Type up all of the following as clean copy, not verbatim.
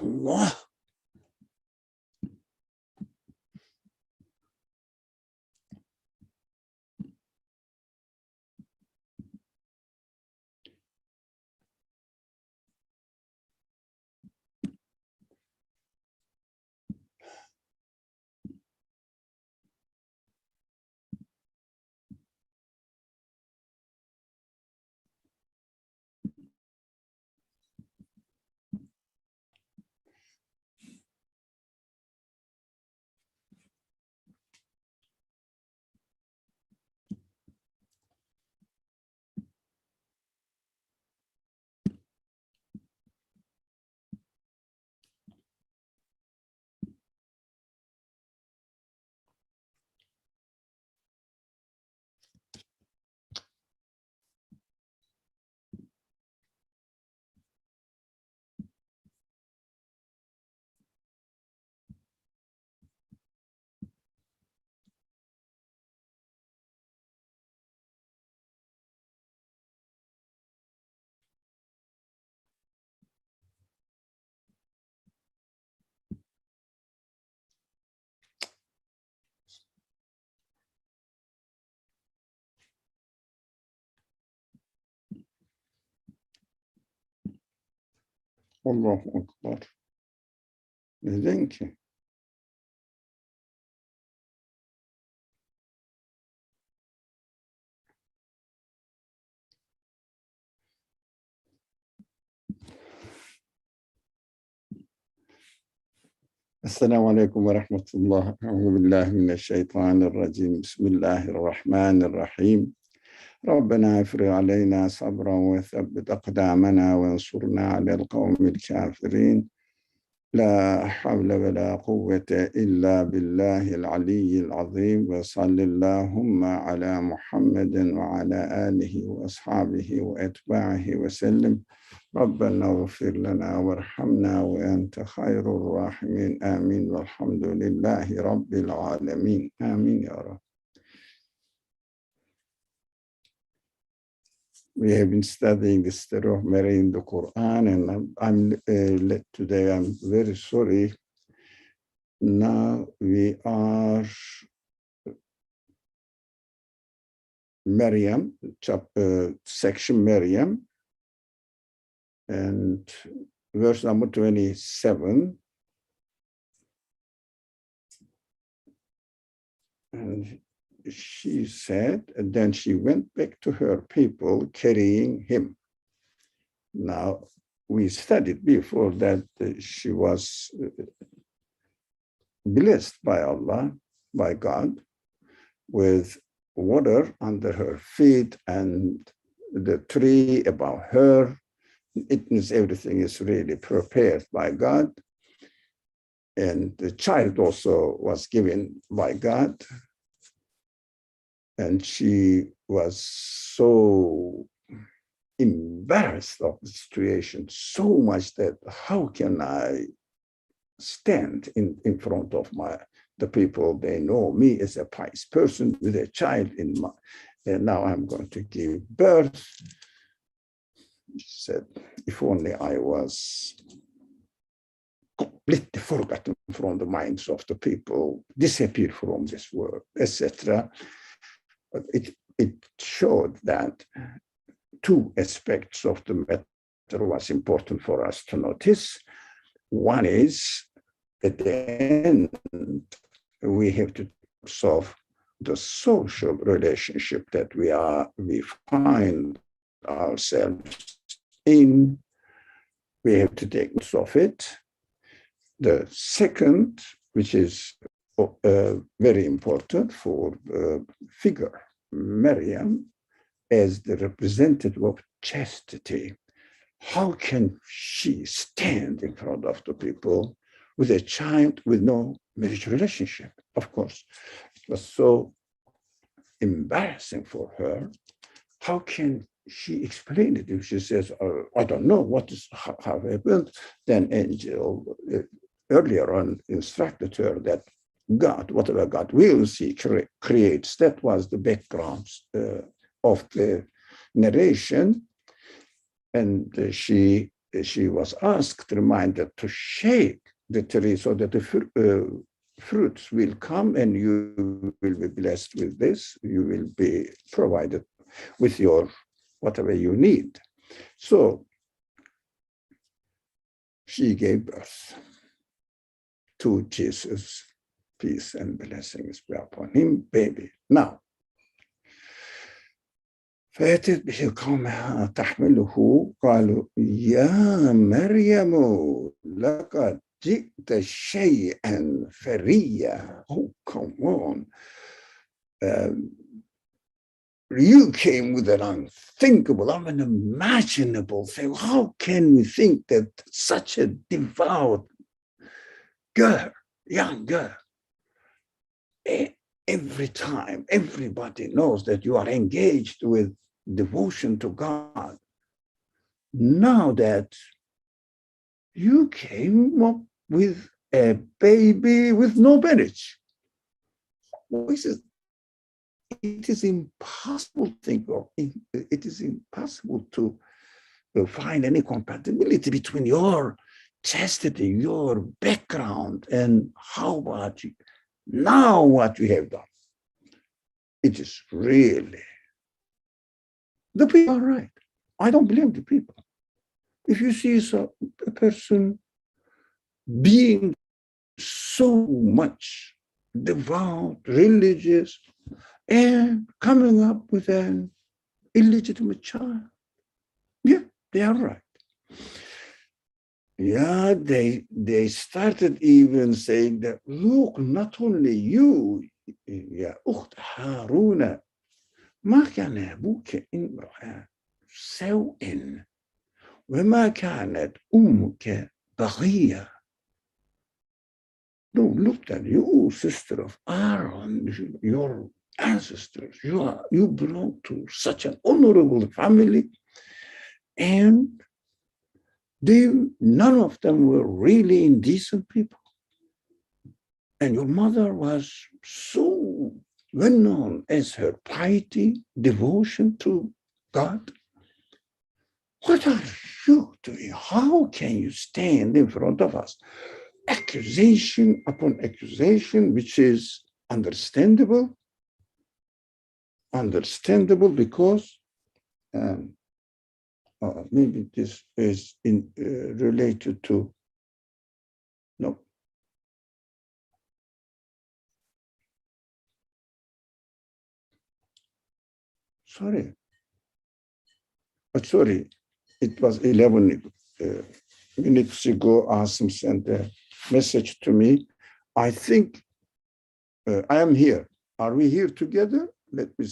Allah. Allahu Akbar. Neden ki? Esselamu Aleyküm ve Rahmetullah. Euzubillahimineşşeytanirracim. Bismillahirrahmanirrahim. Rabbena ifri aleyna sabran ve thabbit akdamena ve ensurna alel kavmil kafirin. La havle ve la kuvvete illa billahil aliyyil azim ve sallillahumma ala Muhammedin ve ala alihi ve ashabihi ve etba'ihi ve sellim. Rabbena gfir lana verhamna ve ente hayrul rahimin. Amin. Velhamdülillahi Rabbil alemin. Amin ya Rabbi. We have been studying the story of Mary in the Quran, and today I'm very sorry. Now we are Maryam, section Maryam, and verse number 27. And she said, and then she went back to her people carrying him. Now, we studied before that she was blessed by Allah, by God, with water under her feet and the tree above her. It means everything is really prepared by God. And the child also was given by God. And she was so embarrassed of the situation, so much that how can I stand in front of the people? They know me as a pious person with a child in my, and now I'm going to give birth. She said, if only I was completely forgotten from the minds of the people, disappeared from this world, etc. But it showed that two aspects of the matter was important for us to notice. One is, at the end, we have to solve the social relationship that we find ourselves in. We have to take note of it. The second, which is very important for the figure, Maryam, as the representative of chastity. How can she stand in front of the people with a child with no marriage relationship? Of course, it was so embarrassing for her. How can she explain it if she says, I don't know what how happened? Then angel earlier on instructed her that God, whatever God wills, he creates. That was the background of the narration. And she she was asked, reminded to shake the tree so that the fruits will come and you will be blessed with this. You will be provided with your whatever you need. So she gave birth to Jesus, peace and blessings be upon him, baby. Now, فأتت به قومها تحمله قالوا يا مريم لقد جئت شيئا فريا. Oh, come on. You came with an unthinkable, unimaginable thing. How can we think that such a devout girl, young girl, every time, everybody knows that you are engaged with devotion to God. Now that you came up with a baby with no marriage, it is impossible to think of. It is impossible to find any compatibility between your chastity, your background, and how about you? Now what we have done. It is really, the people are right. I don't blame the people. If you see a person being so much devout, religious, and coming up with an illegitimate child, yeah, they are right. Yeah, they started even saying that, look, not only you, يا أخت هارون ما كان أبوك امرأة سوء وما كانت أمك بغية. No, look at you, sister of Aaron, your ancestors. You belong to such an honorable family, and none of them were really indecent people. And your mother was so well known as her piety, devotion to God. What are you doing? How can you stand in front of us? Accusation upon accusation, which is understandable because maybe this is related to, no. Sorry, it was 11 minutes ago. Asim sent a message to me. I think I am here. Are we here together? Let me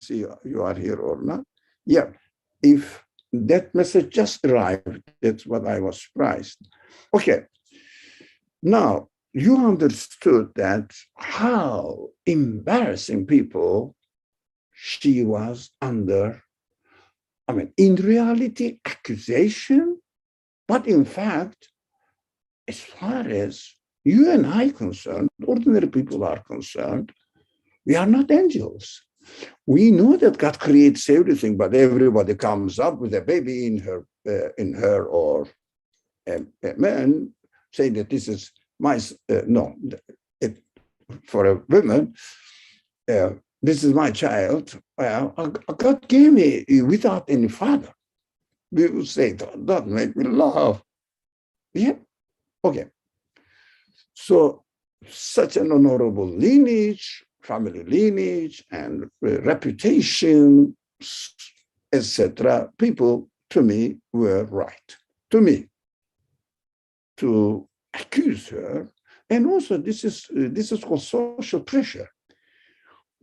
see you are here or not. Yeah, if that message just arrived, that's what I was surprised. Okay, now you understood that how embarrassing people she was under. I mean, in reality, accusation, but in fact, as far as you and I concerned, ordinary people are concerned, we are not angels. We know that God creates everything, but everybody comes up with a baby in her or a man saying that this is my, for a woman, this is my child. God gave me without any father. We will say, don't make me laugh. Yeah, okay. So such an honorable lineage, family lineage, and reputation, etc. People, to me, were right. To me, to accuse her, and also this is called social pressure.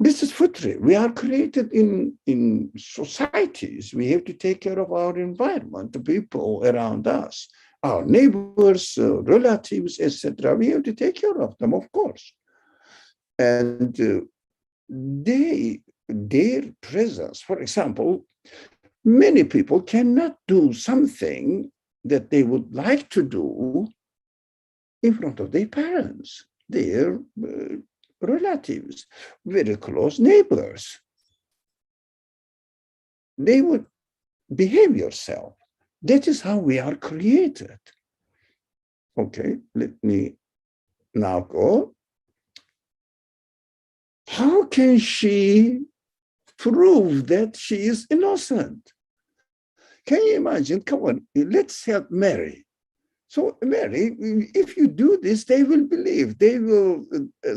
This is fitri. We are created in societies. We have to take care of our environment, the people around us, our neighbors, relatives, etc. We have to take care of them, of course. And their presence, for example, many people cannot do something that they would like to do in front of their parents, their relatives, very close neighbors. They would behave yourself. That is how we are created. Okay, let me now go. How can she prove that she is innocent? Can you imagine? Come on, let's help Mary. So, Mary, if you do this, they will believe. They will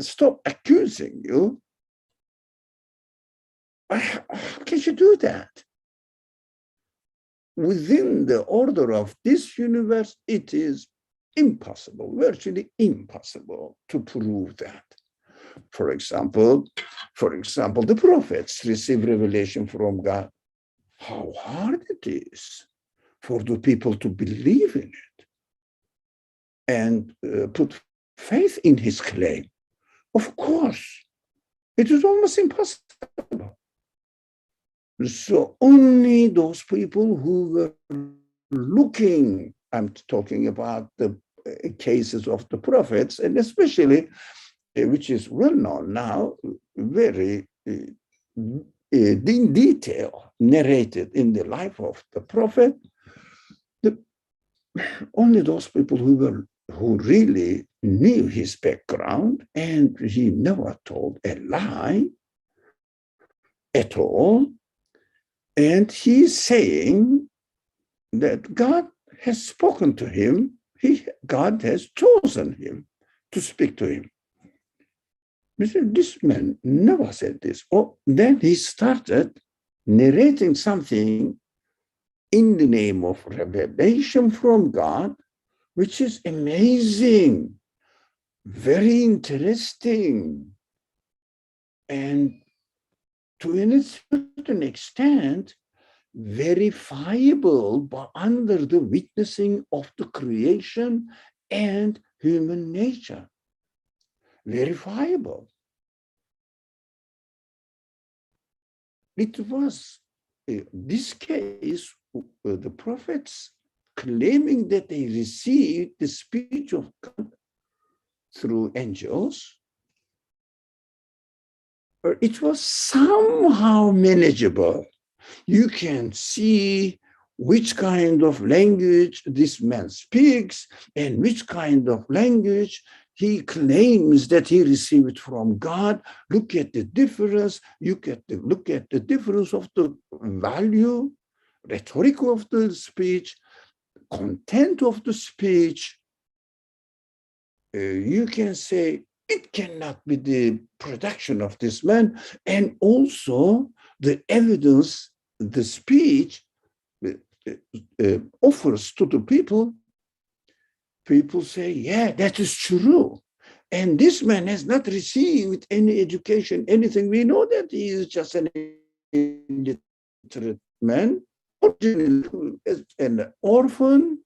stop accusing you. How can you do that? Within the order of this universe, it is impossible, virtually impossible to prove that. For example, the prophets receive revelation from God. How hard it is for the people to believe in it and put faith in his claim. Of course, it is almost impossible. So only those people who were looking, I'm talking about the cases of the prophets, and especially, which is well known now, very in detail narrated in the life of the prophet, only those people who really knew his background, and he never told a lie at all. And he's saying that God has spoken to him. God has chosen him to speak to him. This man never said this. Oh, then he started narrating something in the name of revelation from God, which is amazing, very interesting, and to a certain extent, verifiable but under the witnessing of the creation and human nature. Verifiable. It was this case, the prophets claiming that they received the speech of God through angels. It was somehow manageable. You can see which kind of language this man speaks and which kind of language he claims that he received from God. Look at the difference. Look at the difference of the value, rhetoric of the speech, content of the speech. You can say it cannot be the production of this man, and also the evidence the speech offers to the people. People say, yeah, that is true. And this man has not received any education, anything. We know that he is just an illiterate man, an orphan.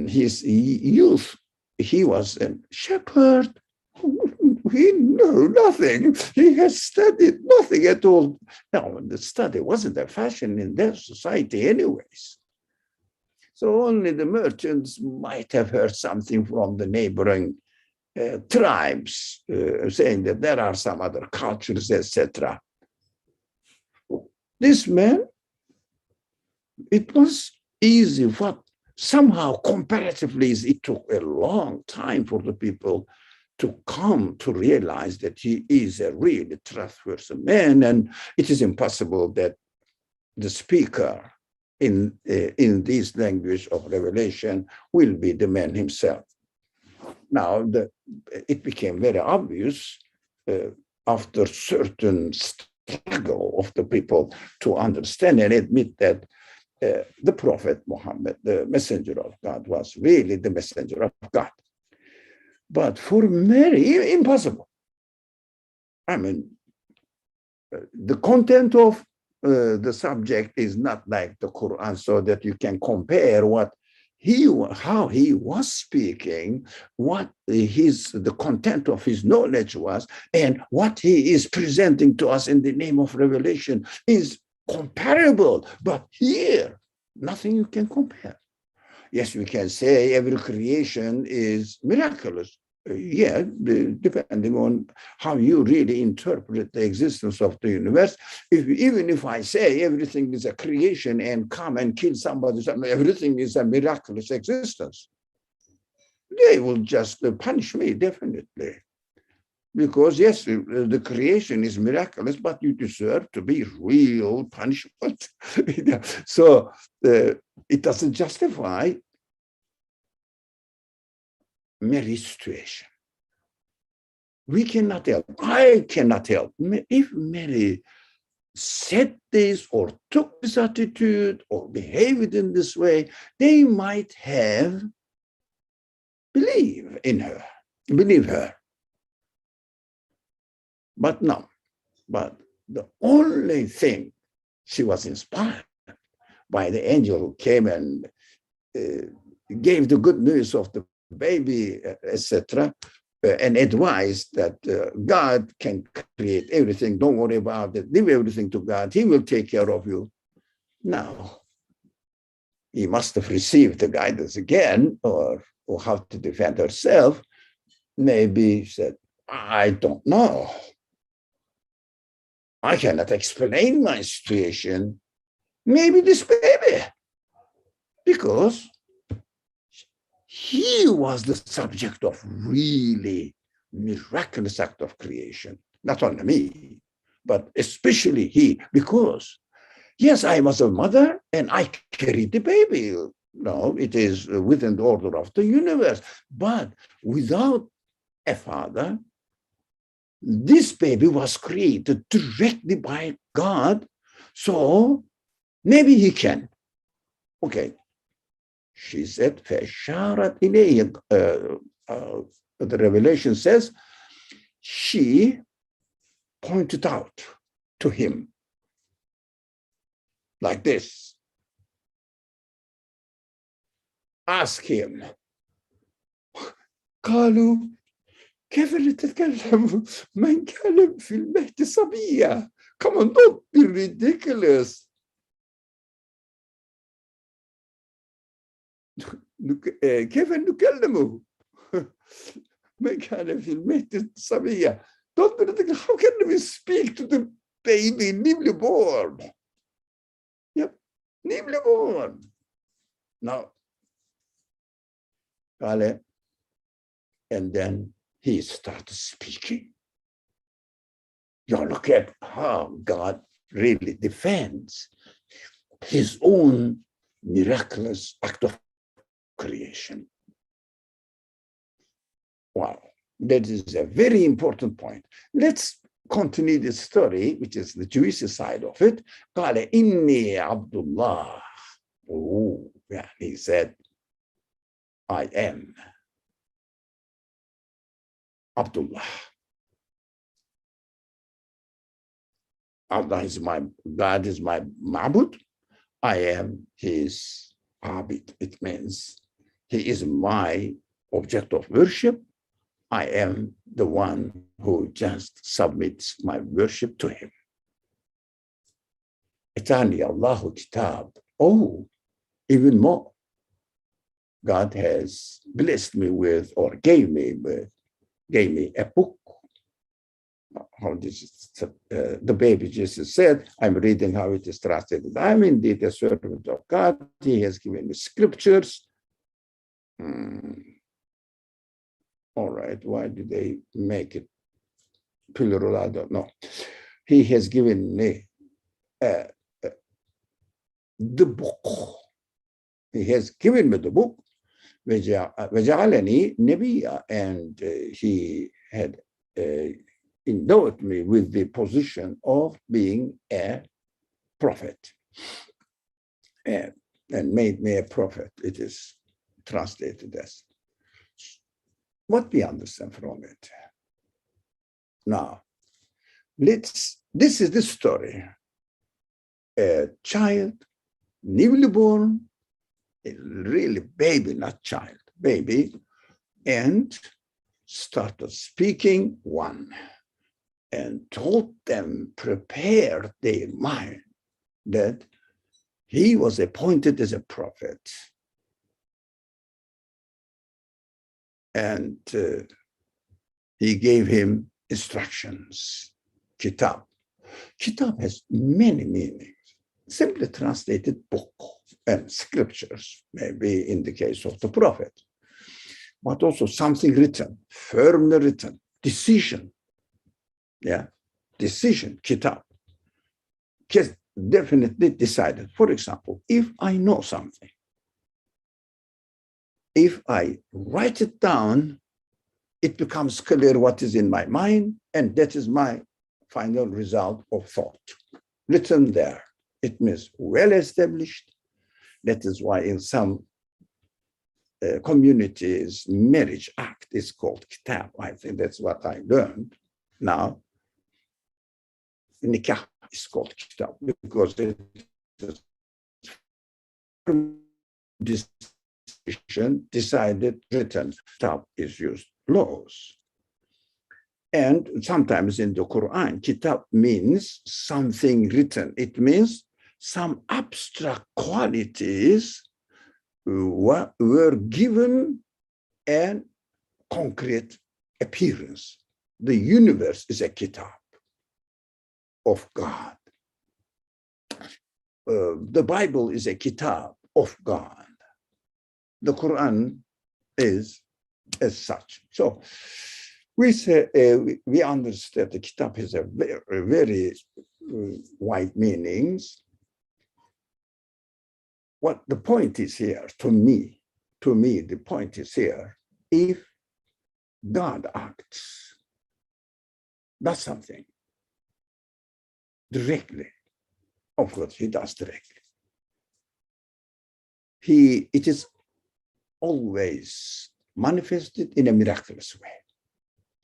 His youth, he was a shepherd. He knew nothing. He has studied nothing at all. Now, the study wasn't a fashion in their society anyways. So only the merchants might have heard something from the neighboring tribes, saying that there are some other cultures, etc. This man, it was easy, but somehow comparatively, it took a long time for the people to come to realize that he is a really trustworthy man, and it is impossible that the speaker in this language of revelation will be the man himself. Now, it became very obvious after certain struggle of the people to understand and admit that the Prophet Muhammad, the messenger of God, was really the messenger of God. But for Mary, impossible. I mean, the content of the subject is not like the Quran, so that you can compare how he was speaking, what the content of his knowledge was, and what he is presenting to us in the name of revelation is comparable. But here, nothing you can compare. Yes, we can say every creation is miraculous. Yeah, depending on how you really interpret the existence of the universe. Even if I say everything is a creation and come and kill somebody, everything is a miraculous existence, they will just punish me, definitely. Because yes, the creation is miraculous, but you deserve to be real punishment. So it doesn't justify Mary's situation. We cannot help. I cannot help. If Mary said this or took this attitude or behaved in this way, they might have believe her. But no. But the only thing, she was inspired by the angel who came and gave the good news of the baby, etc., and advised that God can create everything. Don't worry about it. Leave everything to God. He will take care of you. Now, he must have received the guidance again, or how to defend herself. Maybe said, I don't know. I cannot explain my situation. Maybe this baby, because he was the subject of really miraculous act of creation. Not only me, but especially he, because yes, I was a mother and I carried the baby. No, it is within the order of the universe. But without a father, this baby was created directly by God. So maybe he can. Okay. She said, فَأَشَارَتْ إِلَيْهِ. The Revelation says, she pointed out to him like this. Ask him. قالوا كيف نتكلم من كان في المهد صبية? Come on, don't be ridiculous. كيف نكلمه من كان في المهد صبية? Don't be ridiculous. How can we speak to the baby newly born? Yep, newly born. Now, and then he started speaking. You look at how God really defends his own miraculous act of creation. Wow, that is a very important point. Let's continue the story, which is the Jewish side of it. قال إني عبد الله. Oh, yeah, he said, I am Abdullah. Allah is my, God is my ma'bud. I am his abid. It means he is my object of worship. I am the one who just submits my worship to him. Etani Allahu kitab. Oh, even more. God has blessed me with, or gave me a book. How this is, the baby Jesus said, I'm reading how it is translated. I'm indeed a servant of God. He has given me scriptures. All right, why did they make it plural? I don't know. He has given me the book. He has given me the book. وَجَعَلَنِي نَبِيًّا, and he had endowed me with the position of being a prophet, and made me a prophet. It is translated as. What we understand from it. Now, this is the story. A child, newly born, a really baby, not child, baby, and started speaking one, and told them, prepared their mind that he was appointed as a prophet. And He gave him instructions. Kitab. Kitab has many meanings. Simply translated book and scriptures, maybe in the case of the prophet, but also something written, firmly written, decision. Yeah, decision, kitab. Definitely decided. For example, if I know something, if I write it down, it becomes clear what is in my mind, and that is my final result of thought. Written there, it means well established. That is why in some communities, marriage act is called kitab. I think that's what I learned. Now, nikah is called kitab because it is decision decided, written. Kitab is used, laws. And sometimes in the Quran, kitab means something written. It means some abstract qualities were given an concrete appearance. The universe is a kitab of God. The Bible is a kitab of God. The Quran is as such. So we say we understand the kitab has a very wide meanings. What the point is here, to me, the point is here, if God acts, does something directly, of course, he does directly. It is always manifested in a miraculous way,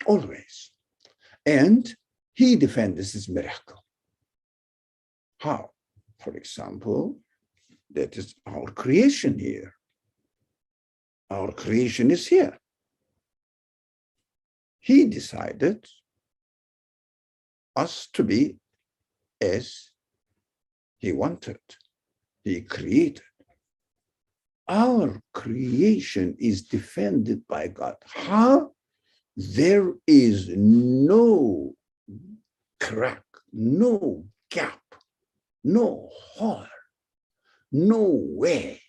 always. And he defends his miracle. How? For example, that is our creation here. Our creation is here. He decided us to be as he wanted. He created. Our creation is defended by God. How? There is no crack, no gap, no hole, no way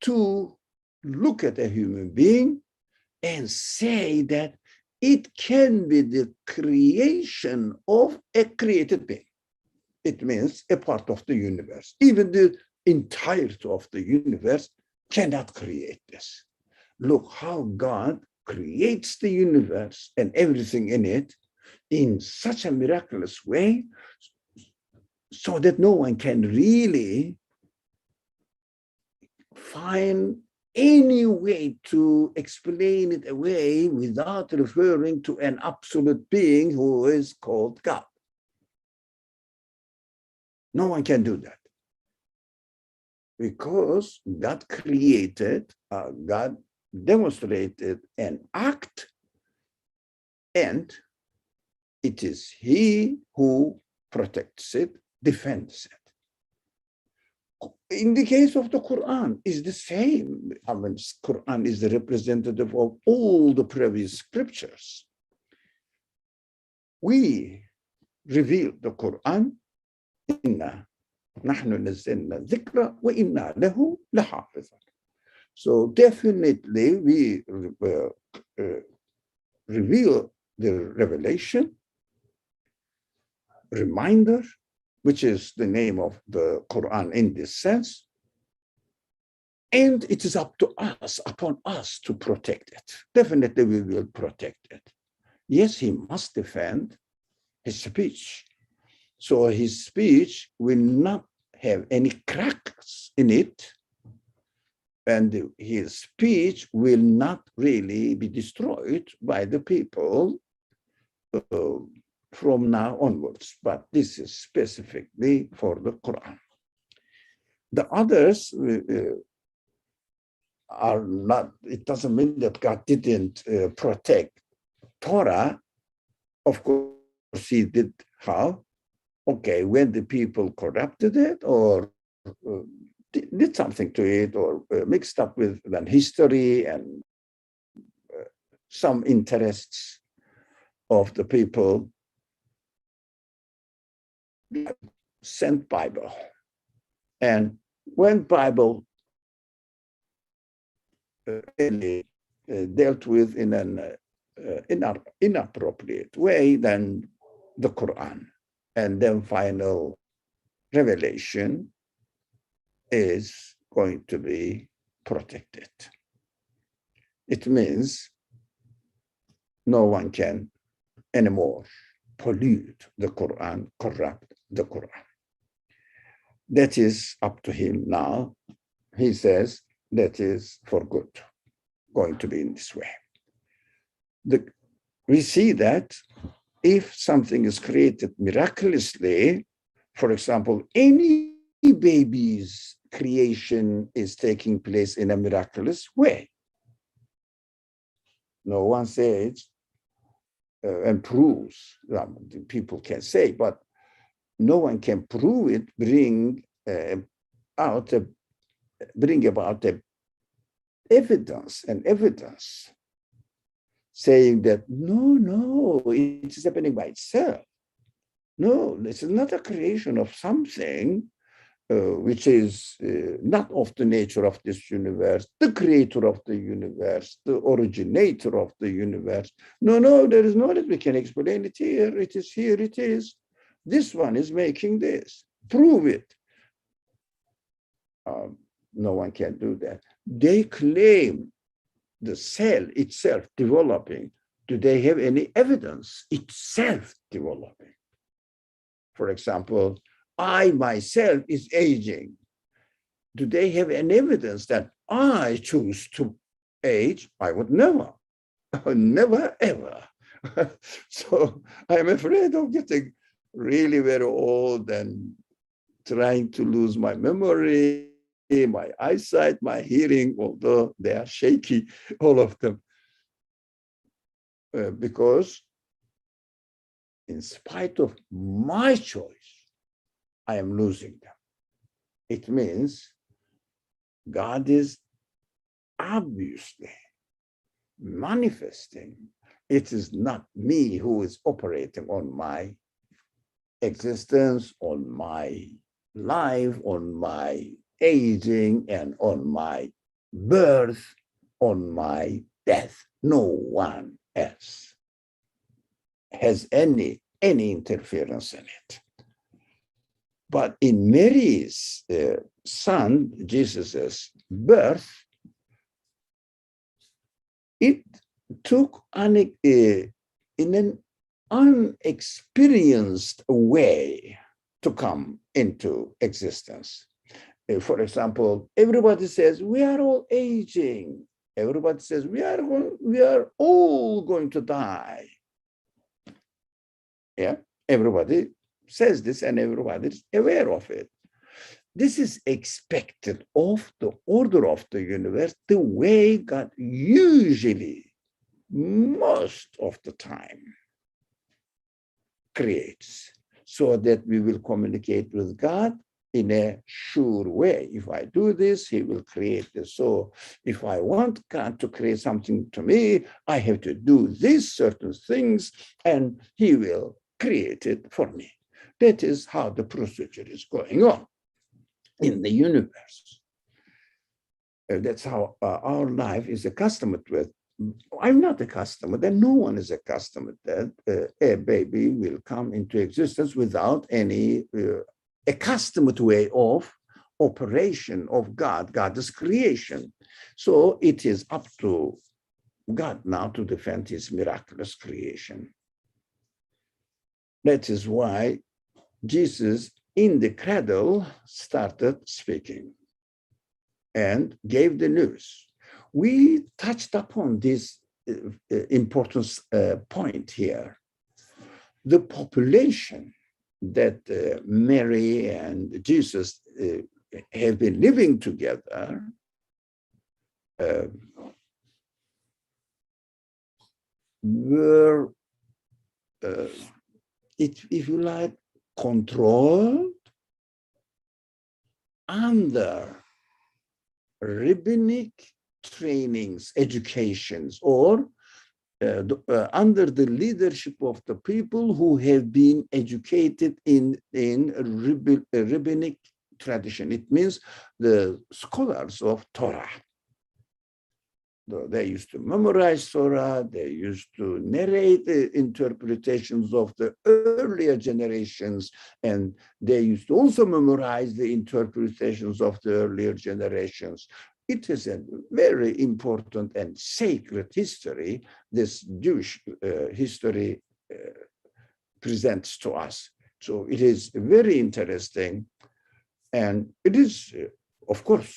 to look at a human being and say that it can be the creation of a created being. It means a part of the universe. Even the entirety of the universe cannot create this. Look how God creates the universe and everything in it in such a miraculous way so that no one can really find any way to explain it away without referring to an absolute being who is called God. No one can do that. Because God created, God demonstrated an act, and it is he who protects it, defends it. In the case of the Quran, is the same. I mean, Quran is the representative of all the previous scriptures. We reveal the Quran, inna nahnu nazzalna dhikra wa inna lahu lahafizun. So definitely we reveal the revelation, reminder, which is the name of the Quran in this sense. And it is up to us, upon us to protect it. Definitely we will protect it. Yes, he must defend his speech. So his speech will not have any cracks in it, and his speech will not really be destroyed by the people from now onwards. But this is specifically for the Quran. The others are not, it doesn't mean that God didn't protect Torah. Of course, he did. How? Okay, when the people corrupted it or did something to it or mixed up with then history and some interests of the people, sent Bible. And when Bible really dealt with in an inappropriate way, then the Quran, and then final revelation is going to be protected. It means no one can anymore pollute the Quran, corrupt the Quran. That is up to him now. He says that is for good, going to be in this way. We see that if something is created miraculously, for example, any baby's creation is taking place in a miraculous way. No one says and proves, people can say, but no one can prove it, bring about evidence saying that no, it is happening by itself. No, this is not a creation of something which is not of the nature of this universe, the creator of the universe, the originator of the universe. No, there is no that we can explain it here. It is here, it is. This one is making this. Prove it. No one can do that. They claim the cell itself developing. Do they have any evidence itself developing? For example, I myself is aging. Do they have any evidence that I choose to age? I would never, never, ever. So I'm afraid of getting really very old and trying to lose my memory, my eyesight, my hearing, although they are shaky, all of them. Because in spite of my choice, I am losing them. It means God is obviously manifesting. It is not me who is operating on my existence, on my life, on my aging, and on my birth, on my death. No one else has any interference in it. But in Mary's son, Jesus's birth, it took in an unexperienced way to come into existence. For example, everybody says we are all aging. Everybody says we are all going to die. Yeah, everybody says this and everybody is aware of it. This is expected of the order of the universe, the way God usually, most of the time, creates, so that we will communicate with God in a sure way. If I do this, he will create this. So if I want God to create something to me, I have to do these certain things and he will create it for me. That is how the procedure is going on in the universe. That's how our life is accustomed with. I'm not accustomed, and no one is accustomed that a baby will come into existence without any accustomed way of operation of God, God's creation. So it is up to God now to defend his miraculous creation. That is why Jesus in the cradle started speaking and gave the news. We touched upon this important point here. The population that Mary and Jesus have been living together were, if you like, controlled under rabbinic trainings, educations, or under the leadership of the people who have been educated in rabbinic tradition. It means the scholars of Torah. They used to memorize Torah, they used to narrate the interpretations of the earlier generations, and they used to also memorize the interpretations of the earlier generations. It is a very important and sacred history this Jewish history presents to us. So it is very interesting, and it is, of course,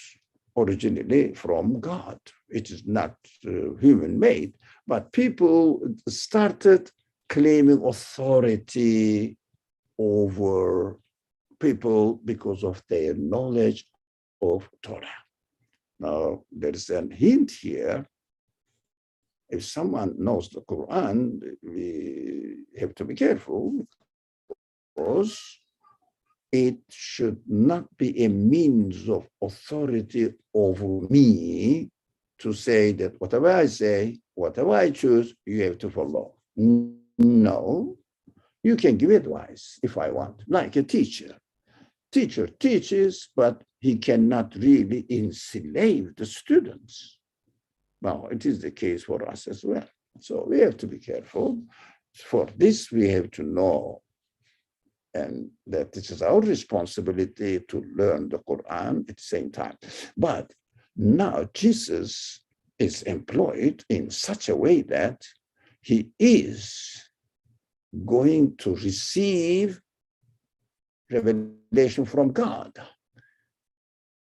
originally from God. It is not human-made, but people started claiming authority over people because of their knowledge of Torah. Now, there is a hint here. If someone knows the Quran, we have to be careful, because it should not be a means of authority over me to say that whatever I say, whatever I choose, you have to follow. No, you can give advice if I want, like a teacher. Teacher teaches, but he cannot really enslave the students. Well, it is the case for us as well. So we have to be careful. For this, we have to know, and that it is our responsibility to learn the Quran at the same time. But now Jesus is employed in such a way that he is going to receive revelation from God.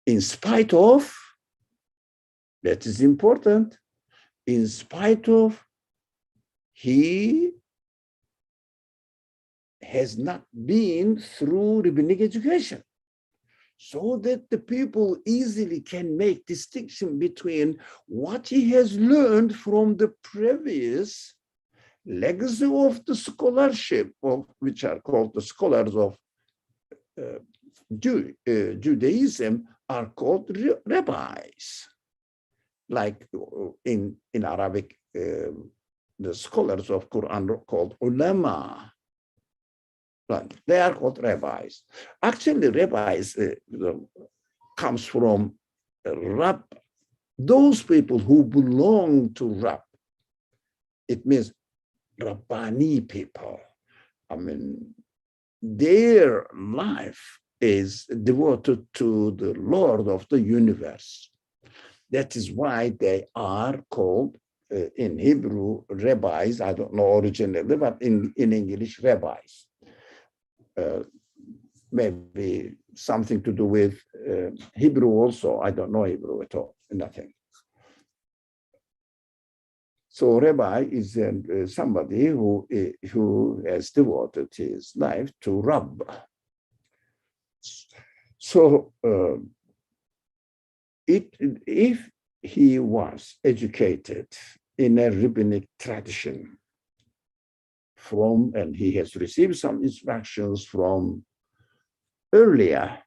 In spite of, that is important, in spite of he has not been through rabbinic education, so that the people easily can make distinction between what he has learned from the previous legacy of the scholarship, of which are called the scholars of Judaism, are called rabbis. Like in Arabic, the scholars of Quran are called ulama. Right. They are called rabbis. Actually, rabbis comes from Rab, those people who belong to Rab. It means Rabbani people. I mean, their life is devoted to the Lord of the universe. That is why they are called, in Hebrew, rabbis. I don't know originally, but in English, rabbis. Maybe something to do with Hebrew also. I don't know Hebrew at all, nothing. So rabbi is somebody who has devoted his life to Rabb. So if he was educated in a rabbinic tradition and he has received some instructions from earlier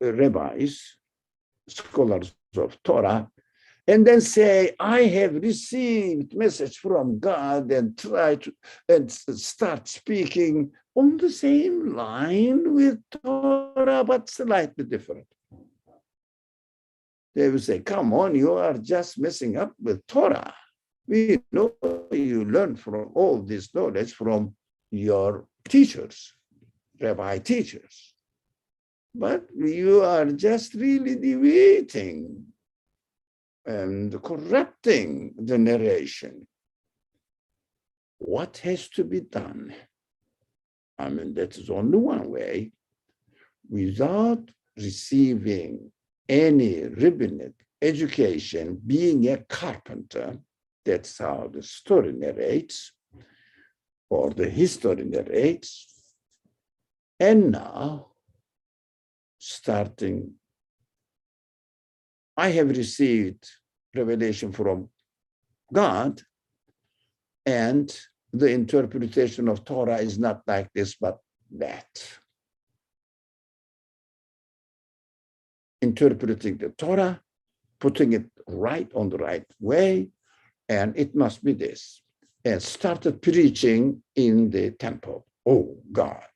rabbis, scholars of Torah, and then say, I have received message from God, and try to and start speaking on the same line with Torah, but slightly different. They will say, come on, you are just messing up with Torah. We know you learn from all this knowledge from your teachers, rabbi teachers. But you are just really deviating and corrupting the narration. What has to be done? I mean, that is only one way. Without receiving any rabbinic education, being a carpenter, that's how the story narrates, or the history narrates. And now, starting, I have received revelation from God, and the interpretation of Torah is not like this, but that. Interpreting the Torah, putting it right on the right way, and it must be this, and started preaching in the temple. Oh God.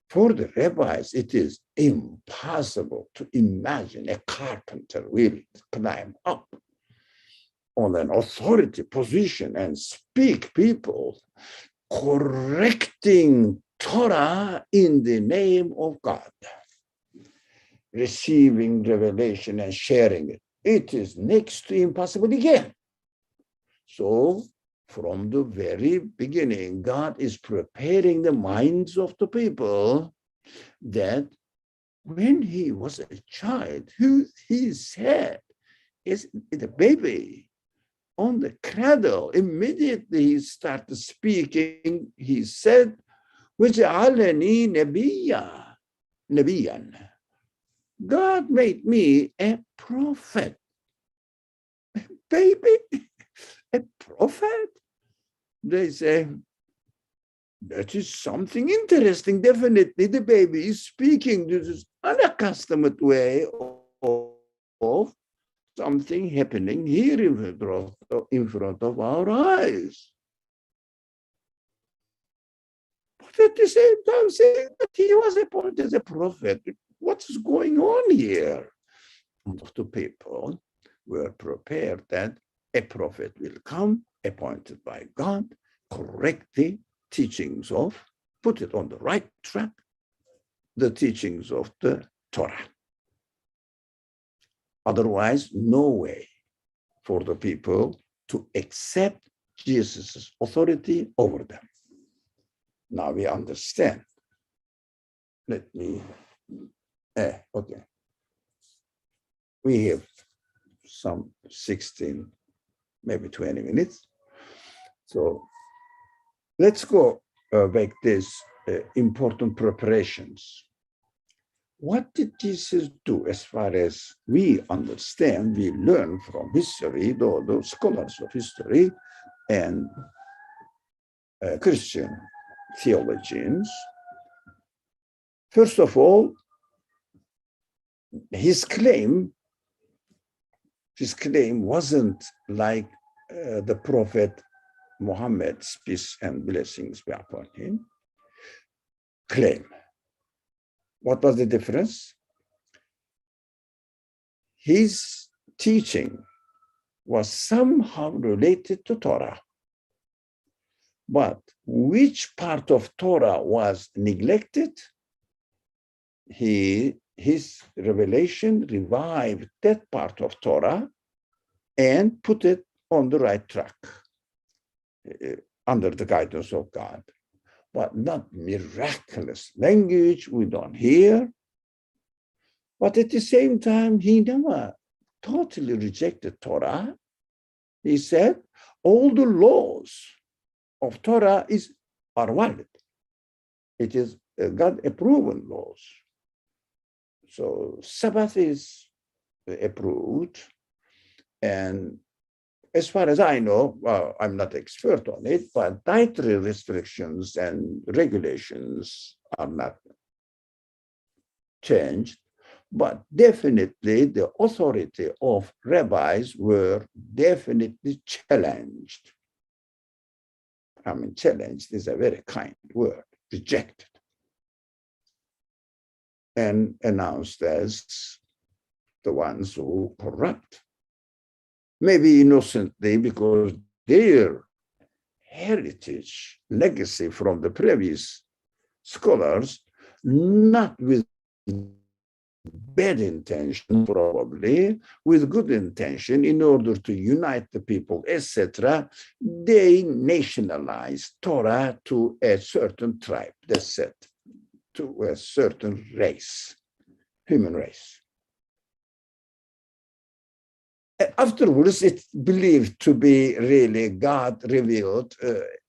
For the rabbis, it is impossible to imagine a carpenter will climb up on an authority position and speak people correcting Torah in the name of God, receiving revelation and sharing it. It is next to impossible again. So from the very beginning, God is preparing the minds of the people that when he was a child, who he said is the baby on the cradle, immediately he started speaking. He said, وَجَعَلَنِي نَبِيًّا. God made me a prophet. Baby, a prophet? They say, that is something interesting. Definitely the baby is speaking. This is unaccustomed way of something happening here in front of our eyes. But at the same time saying that he was appointed as a prophet. What is going on here? The people were prepared that a prophet will come, appointed by God, correct the teachings of, put it on the right track, the teachings of the Torah. Otherwise, no way for the people to accept Jesus' authority over them. Now we understand. Let me, okay. We have some 16, maybe 20 minutes. So let's go back these important preparations. What did Jesus do as far as we understand, we learn from history, the scholars of history and Christian theologians? First of all, his claim wasn't like the prophet Muhammad's peace and blessings be upon him claim. What was the difference? His teaching was somehow related to Torah. But which part of Torah was neglected? His revelation revived that part of Torah and put it on the right track under the guidance of God. But not miraculous language we don't hear. But at the same time, he never totally rejected Torah. He said, all the laws of Torah are valid. It is God-approved laws. So Sabbath is approved. And as far as I know, well, I'm not expert on it, but dietary restrictions and regulations are not changed. But definitely the authority of rabbis were definitely challenged. I mean, challenged is a very kind word, rejected, and announced as the ones who corrupt. Maybe innocently, because their heritage, legacy from the previous scholars, not with bad intention, probably, with good intention, in order to unite the people, etc., they nationalized Torah to a certain tribe, that's it, to a certain race, human race. Afterwards, it's believed to be really God-revealed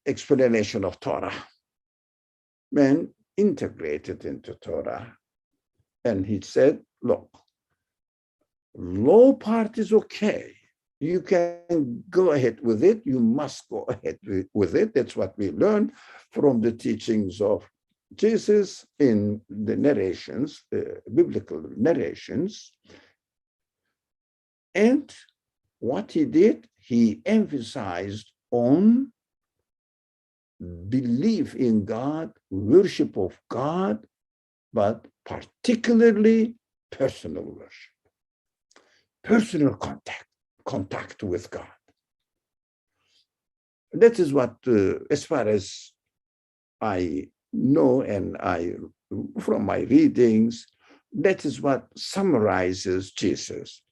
explanation of Torah, and integrated into Torah. And he said, look, law part is okay. You can go ahead with it. You must go ahead with it. That's what we learned from the teachings of Jesus in the narrations, biblical narrations. And what he did, he emphasized on belief in God, worship of God, but particularly personal worship, personal contact with God. That is what, as far as I know, and from my readings, that is what summarizes Jesus.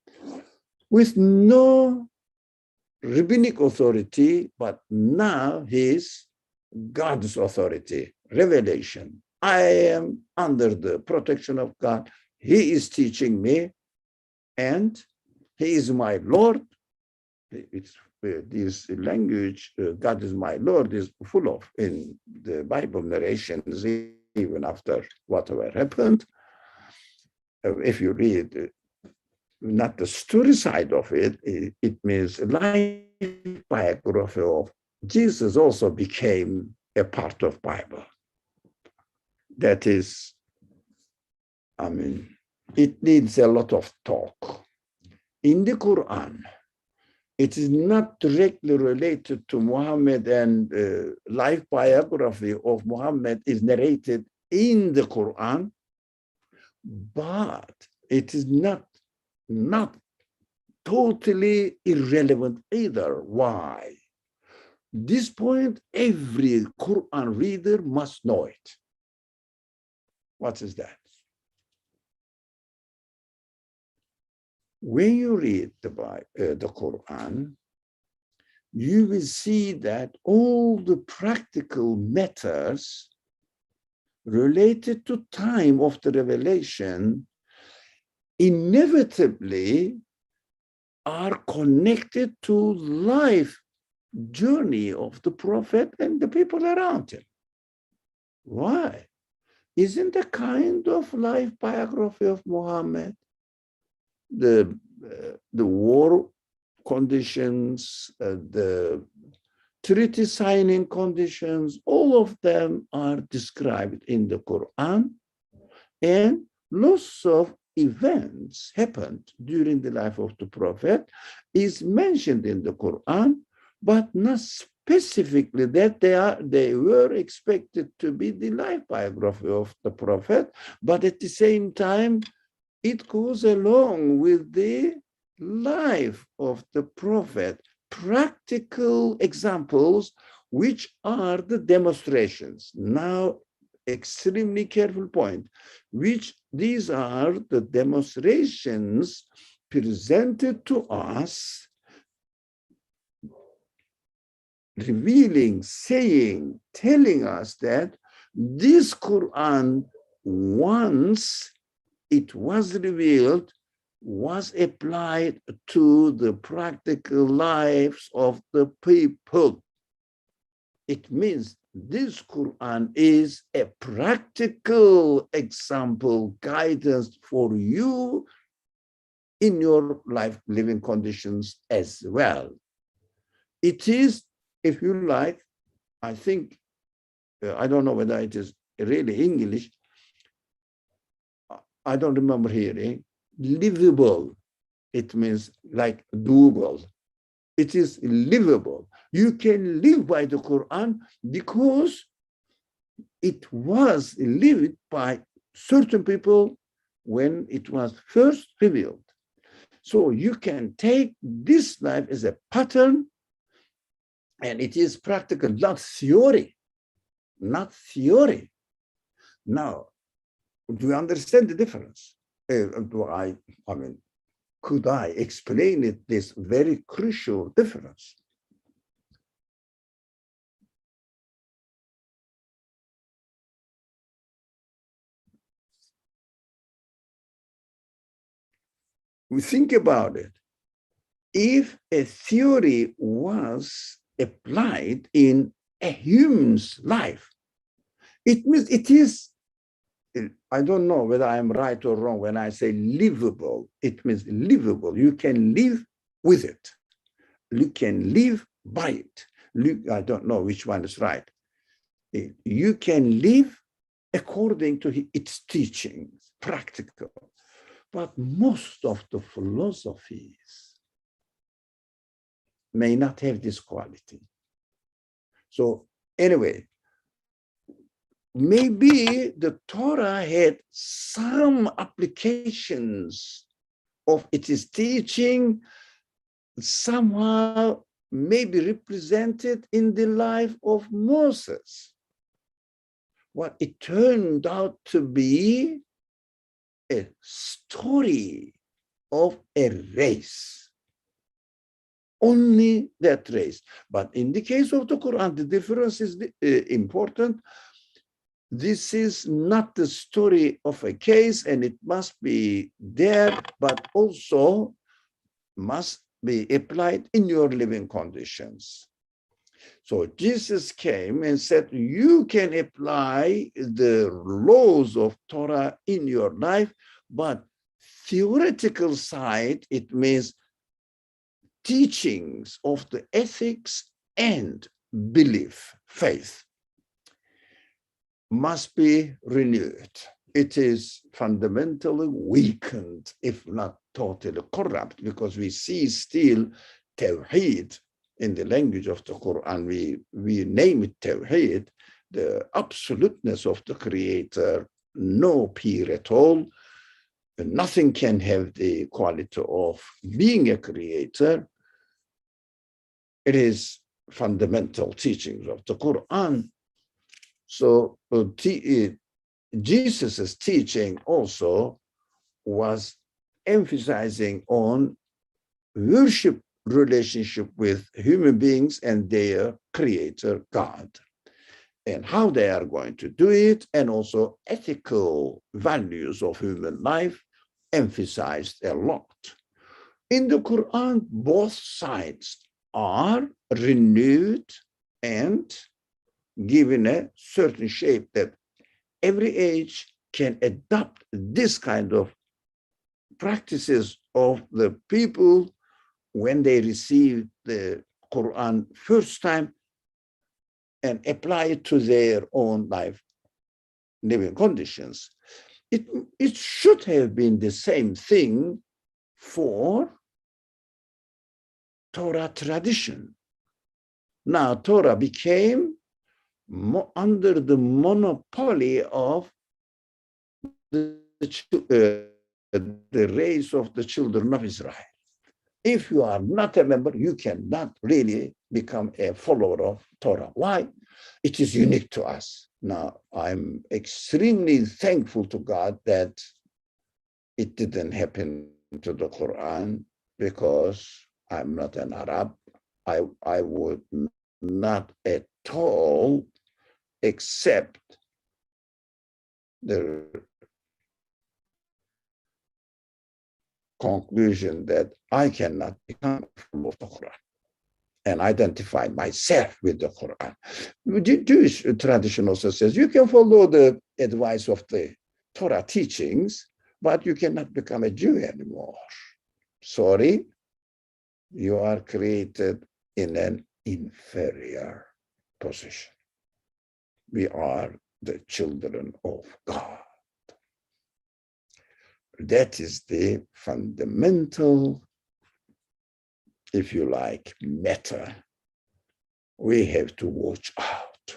With no rabbinic authority, but now he's God's authority, revelation. I am under the protection of God. He is teaching me, and he is my Lord. This language, God is my Lord, is full of in the Bible narrations, even after whatever happened. If you read not the story side of it, it means life biography of Jesus also became a part of Bible. That is, I mean, it needs a lot of talk. In the Quran, it is not directly related to Muhammad, and life biography of Muhammad is narrated in the Quran, but it is not totally irrelevant either. Why? This point, every Quran reader must know it. What is that? When you read the Quran, you will see that all the practical matters related to time of the revelation inevitably are connected to life journey of the prophet and the people around him. Why? Isn't a kind of life biography of Muhammad, the war conditions, the treaty signing conditions, all of them are described in the Quran, and lots of events happened during the life of the prophet is mentioned in the Quran, but not specifically that they were expected to be the life biography of the prophet, but at the same time, it goes along with the life of the prophet, practical examples, which are the demonstrations. Now, extremely careful point, which these are the demonstrations presented to us, revealing, saying, telling us that this Quran, once it was revealed, was applied to the practical lives of the people. It means this Quran is a practical example, guidance for you in your life living conditions as well. It is, if you like, I think, I don't know whether it is really English, I don't remember hearing, livable. It means like doable. It is livable. You can live by the Quran because it was lived by certain people when it was first revealed. So you can take this life as a pattern, and it is practical, not theory, not theory. Now, do you understand the difference? I mean, could I explain it, this very crucial difference? We think about it. If a theory was applied in a human's life, it means it is, I don't know whether I'm right or wrong when I say livable. It means livable. You can live with it. You can live by it. I don't know which one is right. You can live according to its teachings, practical. But most of the philosophies, may not have this quality. So anyway, maybe the Torah had some applications of its teaching somehow maybe represented in the life of Moses. What it turned out to be a story of a race. Only that race. But in the case of the Quran, the difference is important. This is not the story of a case, and it must be there, but also must be applied in your living conditions. So Jesus came and said, you can apply the laws of Torah in your life, but theoretical side, it means teachings of the ethics and belief, faith, must be renewed. It is fundamentally weakened, if not totally corrupt, because we see still Tawheed in the language of the Quran. We name it Tawheed, the absoluteness of the Creator, no peer at all. Nothing can have the quality of being a creator. It is fundamental teachings of the Quran. So Jesus' teaching also was emphasizing on worship relationship with human beings and their creator, God, and how they are going to do it, and also ethical values of human life emphasized a lot. In the Quran, both sides are renewed and given a certain shape that every age can adopt this kind of practices of the people when they receive the Quran first time and apply it to their own life living conditions. It should have been the same thing for Torah tradition. Now Torah became under the monopoly of the race of the children of Israel. If you are not a member, you cannot really become a follower of Torah. Why? It is unique to us. Now, I'm extremely thankful to God that it didn't happen to the Quran, because I'm not an Arab. I would not at all accept the conclusion that I cannot become a follower of the Quran and identify myself with the Quran. The Jewish tradition also says you can follow the advice of the Torah teachings, but you cannot become a Jew anymore. Sorry, you are created in an inferior position. We are the children of God. That is the fundamental, if you like, matter. We have to watch out.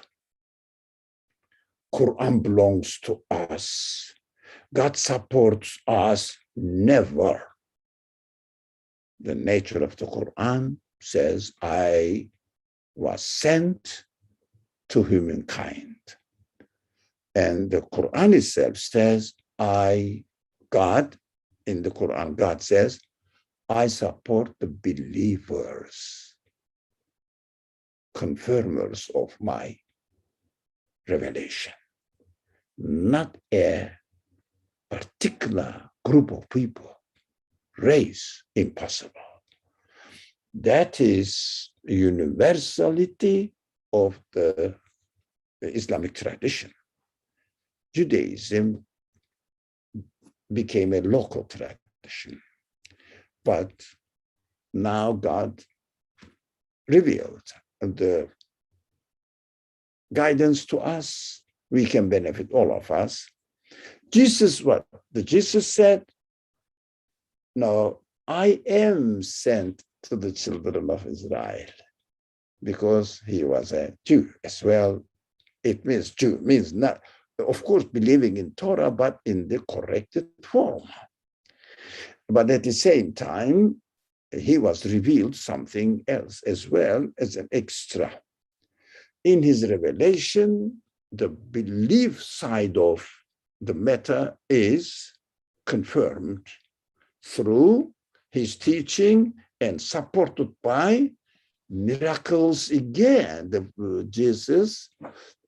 Quran belongs to us. God supports us, never. The nature of the Quran says, I was sent to humankind. And the Quran itself says, God, in the Quran, God says, I support the believers, confirmers of my revelation, not a particular group of people, race, impossible. That is universality of the Islamic tradition. Judaism became a local tradition, but now God revealed the guidance to us. We can benefit, all of us. Jesus, what? Jesus said, no, I am sent to the children of Israel because he was a Jew as well. It means Jew, means not, of course, believing in Torah, but in the corrected form. But at the same time, he was revealed something else as well as an extra. In his revelation, the belief side of the matter is confirmed through his teaching and supported by miracles again. Jesus,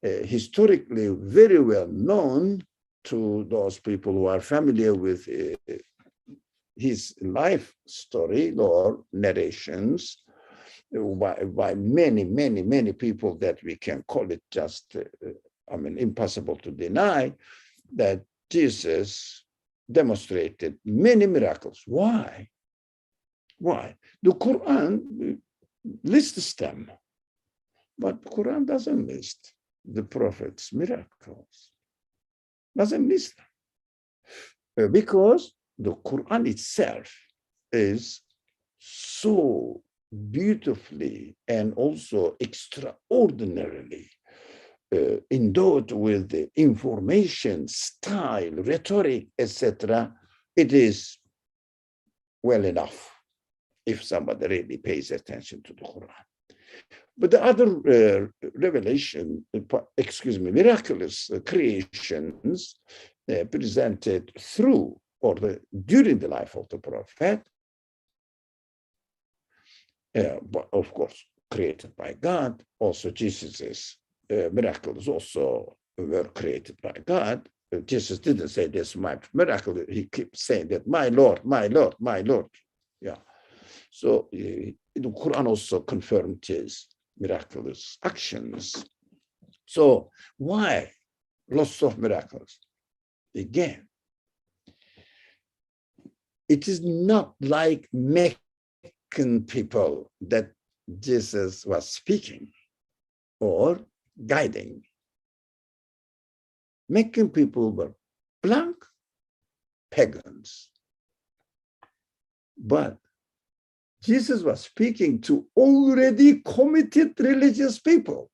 historically very well known to those people who are familiar with his life story or narrations by many people that we can call it just, impossible to deny that Jesus demonstrated many miracles. Why? The Quran lists them, but the Quran doesn't list the prophet's miracles. Doesn't list them. Because the Quran itself is so beautifully and also extraordinarily endowed with the information, style, rhetoric, etc. It is well enough if somebody really pays attention to the Quran. But the other miraculous creations presented through or during the life of the prophet, but of course, created by God. Also, Jesus's miracles also were created by God. Jesus didn't say this my miracle. He keeps saying that my Lord, my Lord, my Lord. Yeah. So the Quran also confirmed his miraculous actions. So why lots of miracles? Again, it is not like Meccan people that Jesus was speaking or guiding. Meccan people were blank pagans. But Jesus was speaking to already committed religious people.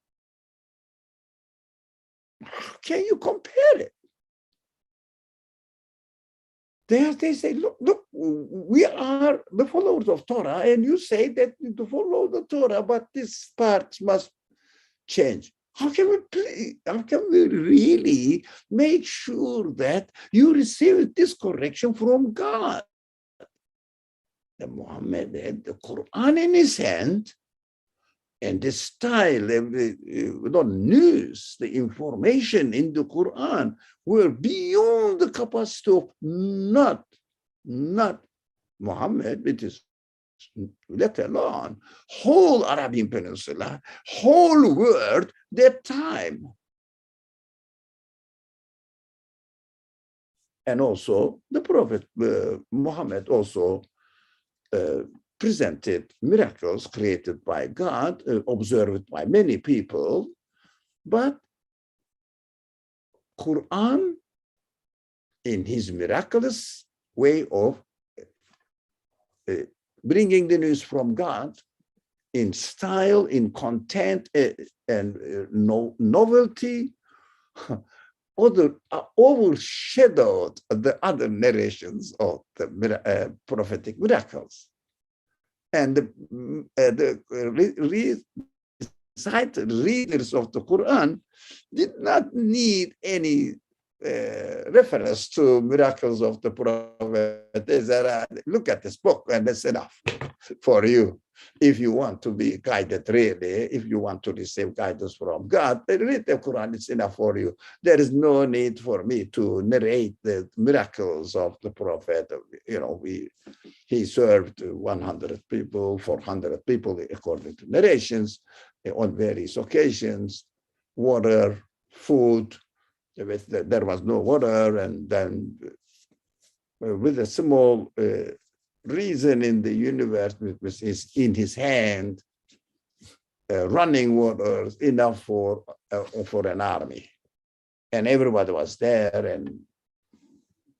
How can you compare it? They say, look, we are the followers of Torah, and you say that to follow the Torah, but this part must change. How can we really make sure that you receive this correction from God? The Muhammad had the Quran in his hand, and the style, the news, the information in the Quran were beyond the capacity of not Muhammad, it is let alone whole Arabian Peninsula, whole world that time. And also the Prophet Muhammad also presented miracles created by God, observed by many people, but Quran, in his miraculous way of bringing the news from God, in style, in content, and novelty, overshadowed the other narrations of the prophetic miracles. And the recited readers of the Quran did not need any reference to miracles of the Prophet. They said, look at this book and that's enough for you. If you want to be guided really, if you want to receive guidance from God, read the Quran, it's enough for you. There is no need for me to narrate the miracles of the Prophet. He served 100 people, 400 people, according to narrations, on various occasions, water, food. There was no water, and then with a small reason in the universe, which is in his hand, running water enough for an army, and everybody was there, and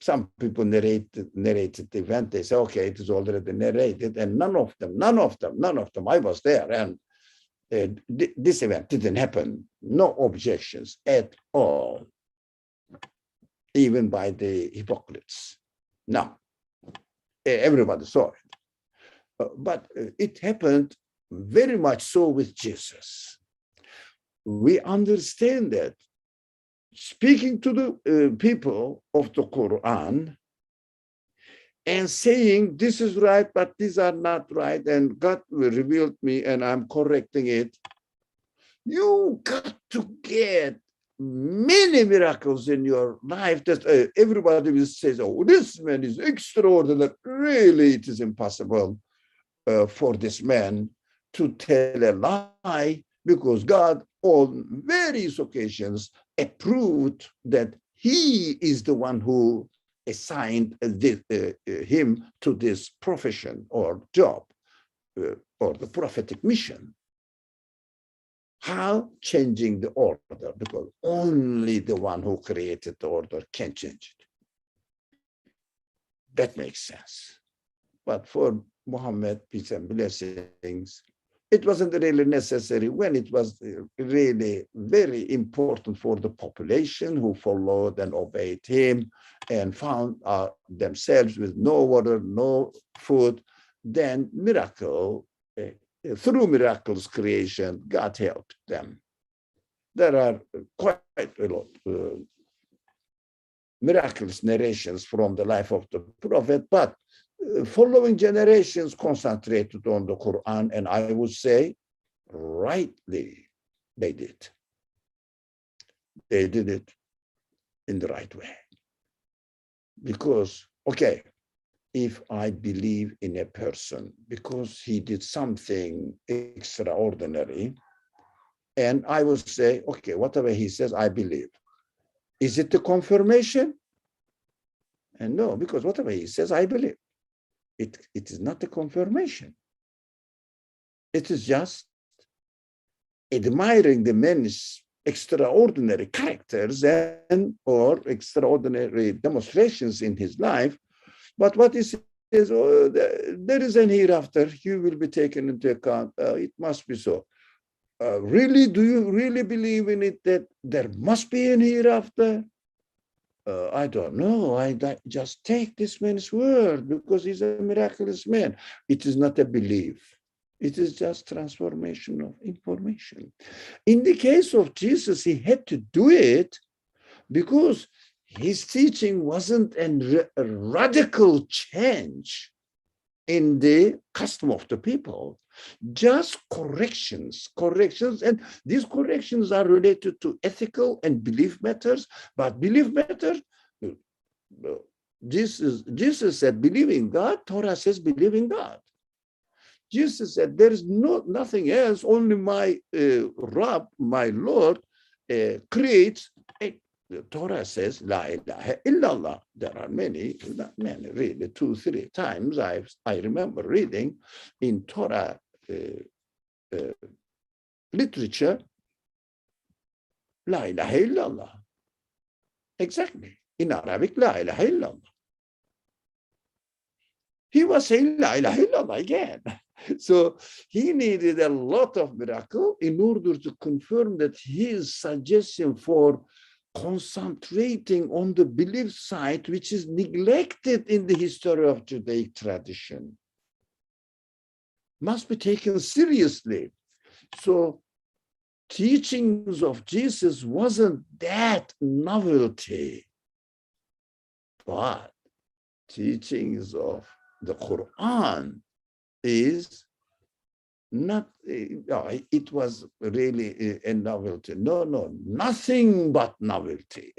some people narrated the event. They say, okay, it is already narrated, and none of them, I was there, and this event didn't happen. No objections at all, even by the hypocrites. No, everybody saw it. But it happened very much so with Jesus. We understand that speaking to the people of the Quran and saying this is right, but these are not right, and God revealed me and I'm correcting it, you got to get many miracles in your life that everybody will say, oh, this man is extraordinary. Really, it is impossible for this man to tell a lie, because God on various occasions approved that he is the one who assigned him to this profession or job or the prophetic mission. How? Changing the order, because only the one who created the order can change it. That makes sense. But for Muhammad, peace and blessings, it wasn't really necessary when it was really very important for the population who followed and obeyed him and found themselves with no water, no food. Then through miraculous creation, God helped them. There are quite a lot miraculous narrations from the life of the prophet, but following generations concentrated on the Quran, and I would say rightly they did. They did it in the right way. Because, okay, if I believe in a person because he did something extraordinary, and I will say, okay, whatever he says, I believe. Is it the confirmation? And no, because whatever he says, I believe. It is not a confirmation. It is just admiring the man's extraordinary characters or extraordinary demonstrations in his life. But what he says, oh, there is an hereafter, you will be taken into account. It must be so. Really, do you really believe in it that there must be an hereafter? I don't know. I just take this man's word because he's a miraculous man. It is not a belief. It is just transformation of information. In the case of Jesus, he had to do it because his teaching wasn't a radical change in the custom of the people, just corrections, and these corrections are related to ethical and belief matters. But belief matters, Jesus said, believe in God. Torah says, believe in God. Jesus said, there is nothing else, only my Rab, my Lord, creates. The Torah says, La ilaha illallah. There are many, not many, really, 2-3 times I remember reading in Torah literature, La ilaha illallah. Exactly. In Arabic, La ilaha illallah. He was saying La ilaha illallah again. So he needed a lot of miracle in order to confirm that his suggestion for concentrating on the belief side, which is neglected in the history of Judaic tradition, must be taken seriously. So teachings of Jesus wasn't that novelty, but teachings of the Quran is not, it was really a novelty. No, nothing but novelty.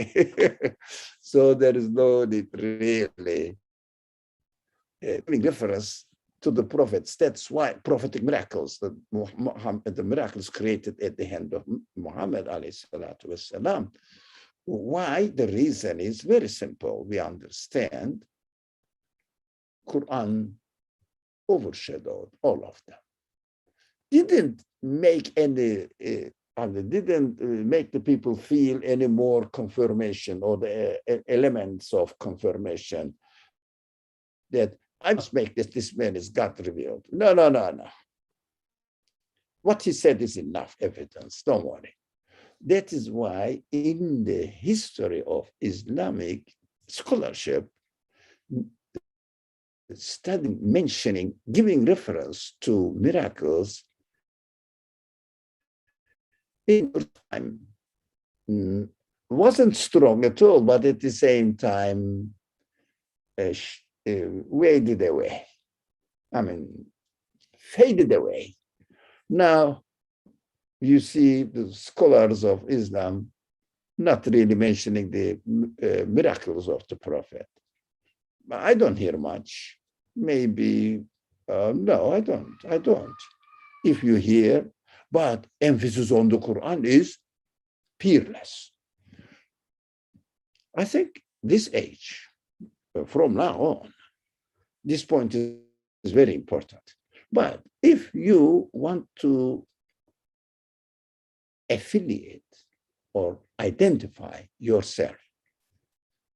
So there is no need really giving reference to the prophets. That's why prophetic miracles, the miracles created at the hand of Muhammad alayhi salatu wasalam. Why? The reason is very simple. We understand Quran overshadowed all of them. Didn't make any and it didn't make the people feel any more confirmation or the elements of confirmation that I must make this man is God revealed. No, no, no, no. What he said is enough evidence. Don't worry. That is why in the history of Islamic scholarship, studying, mentioning, giving reference to miracles in time wasn't strong at all, but at the same time waded away. I mean, faded away. Now, you see the scholars of Islam not really mentioning the miracles of the Prophet. I don't hear much. Maybe, no, I don't. If you hear, but emphasis on the Quran is peerless. I think this age, from now on, this point is very important. But if you want to affiliate or identify yourself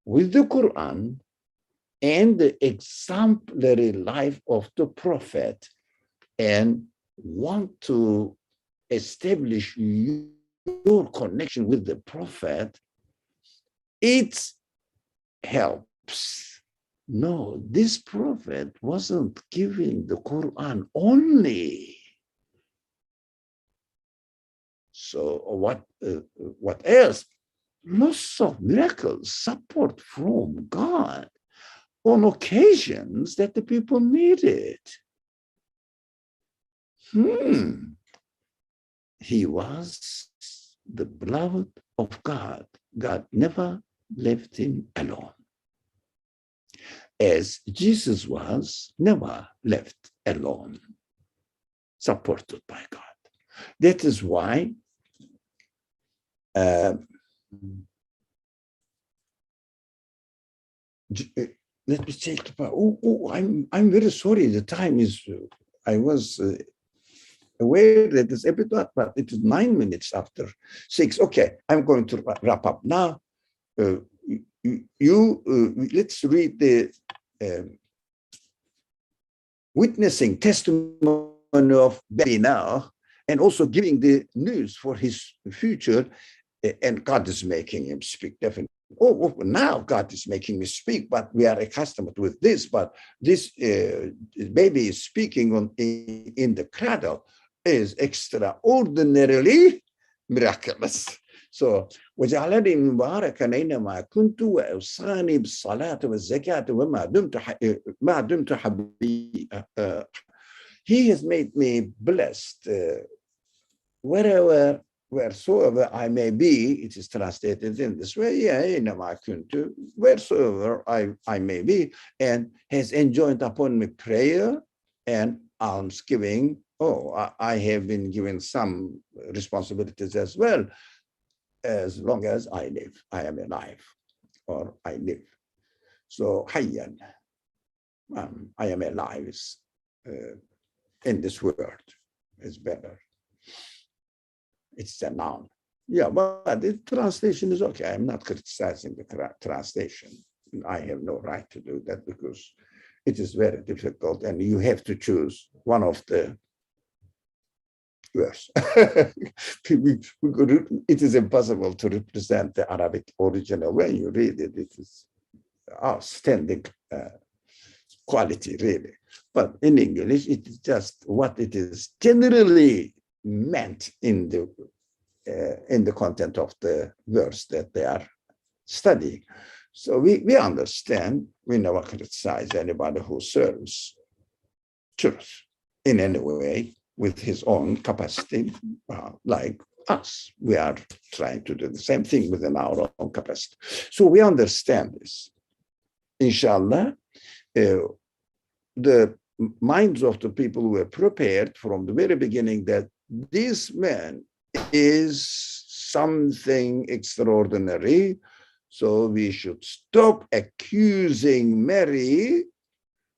with the Quran and the exemplary life of the Prophet and want to establish your connection with the Prophet, it helps. No, this Prophet wasn't giving the Quran only. So what else? Lots of miracles, support from God on occasions that the people needed. He was the beloved of God. God never left him alone. As Jesus was never left alone, supported by God. That is why let me check. I'm very sorry. The time is. I was aware that it's a bit late, but it is 9 minutes after 6. Okay, I'm going to wrap up now. Let's read the witnessing testimony of Barry now, and also giving the news for his future. And God is making him speak, definitely. Now God is making me speak, but we are accustomed with this. But this baby is speaking in the cradle is extraordinarily miraculous. So, وجعلني مباركا أينما كنت وأوصاني بالصلاة والزكاة ما دمت حبيبا. He has made me blessed wheresoever I may be. It is translated in this way. Wheresoever I may be, and has enjoined upon me prayer and almsgiving. I have been given some responsibilities as well. As long as I live, I am alive, or I live. So hayyan, I am alive in this world is better. It's a noun. Yeah, but the translation is okay. I'm not criticizing the translation. I have no right to do that because it is very difficult, and you have to choose one of the words. It is impossible to represent the Arabic original. When you read it, it is outstanding quality, really. But in English, it is just what it is generally meant in the content of the verse that they are studying. So we understand, we never criticize anybody who serves truth in any way with his own capacity, like us. We are trying to do the same thing within our own capacity. So we understand this. Inshallah, the minds of the people were prepared from the very beginning that this man is something extraordinary. So we should stop accusing Mary,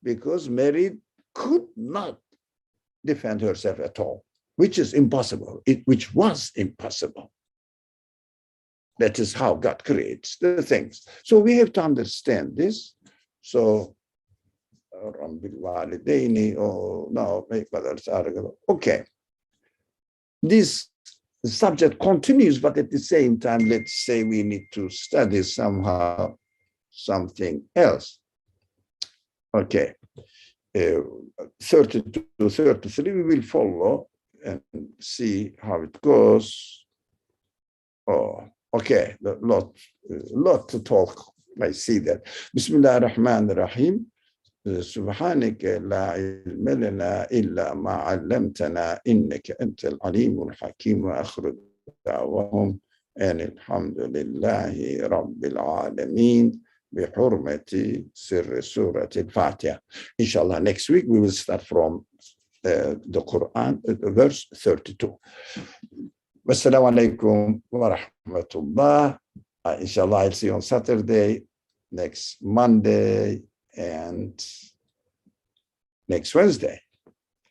because Mary could not defend herself at all. which is impossible, which was impossible. That is how God creates the things. So we have to understand this. So, okay. This subject continues, but at the same time, let's say we need to study somehow something else. Okay. 32, 33, we will follow and see how it goes. Oh, okay, lot to talk. I see that. Bismillah ar-Rahman ar-Rahim. سبحانك لا علم لنا إلا ما علمتنا إنك أنت العليم الحكيم وآخر دعواهم أن الحمد لله رب العالمين بحرمة سر سورة الفاتحة. Inshallah, next week we will start from the Quran, verse 32. Wassalamu alaikum wa rahmatullah. Inshallah, I'll see you on Saturday, next Monday, and next Wednesday,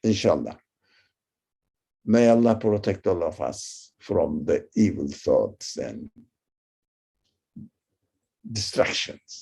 inshallah. May Allah protect all of us from the evil thoughts and distractions.